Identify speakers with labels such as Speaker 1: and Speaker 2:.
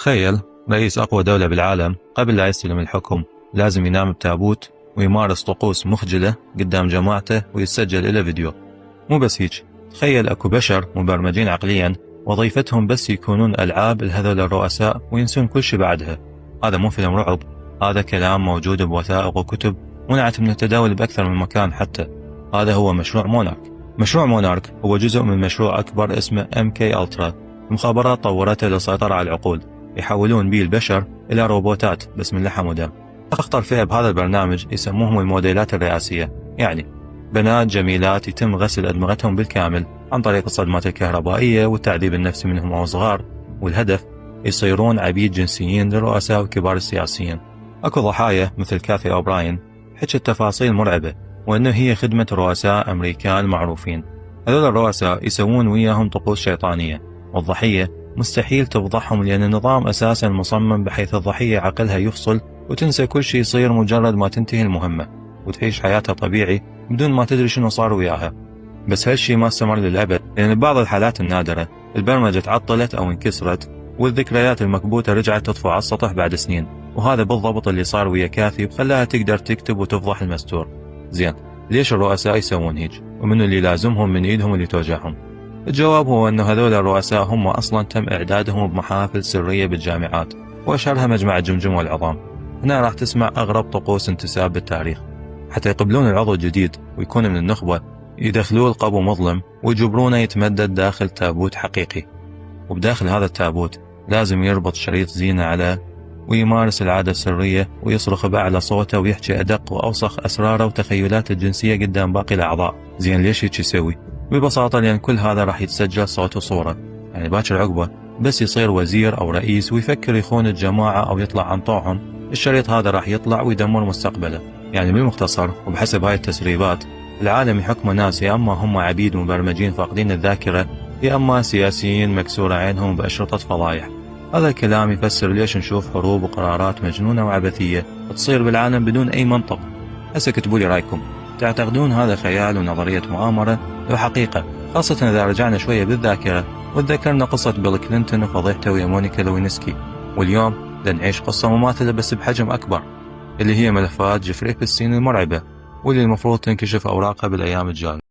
Speaker 1: تخيل رئيس أقوى دولة بالعالم قبل لا يستلم الحكم لازم ينام بتابوت ويمارس طقوس مخجلة قدام جماعته ويسجل إلى فيديو. مو بس هيك، تخيل أكو بشر مبرمجين عقليا وظيفتهم بس يكونون ألعاب لهذول الرؤساء وينسون كل شيء بعدها. هذا مو فيلم رعب، هذا كلام موجود بوثائق وكتب منعت من التداول بأكثر من مكان. حتى هذا هو مشروع مونارك. مشروع مونارك هو جزء من مشروع أكبر اسمه MK Ultra. المخابرات طورته للسيطرة على العقول، يحولون به البشر إلى روبوتات بس من لحم ودم. أخطر فئة بهذا البرنامج يسموهم الموديلات الرئاسية، يعني بنات جميلات يتم غسل أدمغتهم بالكامل عن طريق الصدمات الكهربائية والتعذيب النفسي منهم وهم صغار، والهدف يصيرون عبيد جنسيين للرؤساء وكبار السياسيين. أكو ضحايا مثل كاثي أوبراين حكت تفاصيل مرعبة، وأنه هي خدمة رؤساء أمريكان معروفين. هذول الرؤساء يسوون وياهم طقوس شيطانية، والضحية مستحيل تفضحهم لأن النظام أساسا مصمم بحيث الضحية عقلها يفصل وتنسى كل شيء يصير مجرد ما تنتهي المهمة، وتعيش حياتها طبيعي بدون ما تدري شنو صار وياها. بس هالشي ما استمر للأبد، لأن ببعض الحالات النادرة البرمجة تعطلت أو انكسرت والذكريات المكبوتة رجعت تطفو على السطح بعد سنين. وهذا بالضبط اللي صار ويا كاثي وخلاها تقدر تكتب وتفضح المستور. زين، ليش الرؤساء يسوون هيك؟ ومنو اللي لازمهم من ايدهم اللي توجعهم؟ الجواب هو أنه هذول الرؤساء هم أصلا تم إعدادهم بمحافل سرية بالجامعات، وأشهرها مجمع الجمجمة والعظام. هنا راح تسمع أغرب طقوس انتساب بالتاريخ. حتى يقبلون العضو الجديد ويكون من النخبة يدخلوه القبو مظلم ويجبرونه يتمدد داخل تابوت حقيقي، وبداخل هذا التابوت لازم يربط شريط زينة عليه ويمارس العادة السرية ويصرخ بأعلى صوته ويحكي أدق وأوسخ أسراره وتخيلاته الجنسية قدام باقي الأعضاء. زين، ليش هيك يسوي؟ ببساطة لأن كل هذا راح يتسجل صوت وصورة، يعني باكر عقبه بس يصير وزير أو رئيس ويفكر يخون الجماعة أو يطلع عن طوعهم، الشريط هذا راح يطلع ويدمر مستقبله. يعني بالمختصر وبحسب هاي التسريبات، العالم يحكم ناس يا أما هم عبيد مبرمجين فاقدين الذاكرة، يا أما سياسيين مكسور عينهم بأشرطة فضايح. هذا الكلام يفسر ليش نشوف حروب وقرارات مجنونة وعبثية تصير بالعالم بدون أي منطق. هسه كتبوا لي رأيكم، تعتقدون هذا خيال ونظرية مؤامرة أو حقيقة؟ خاصة إذا رجعنا شوية بالذاكرة وتذكرنا قصة بيل كلينتون وفضيحته ويا مونيكا لوينسكي. واليوم لنعيش قصة مماثلة بس بحجم أكبر، اللي هي ملفات جيفري إبستين المرعبة، واللي المفروض تنكشف أوراقها بالأيام الجاية.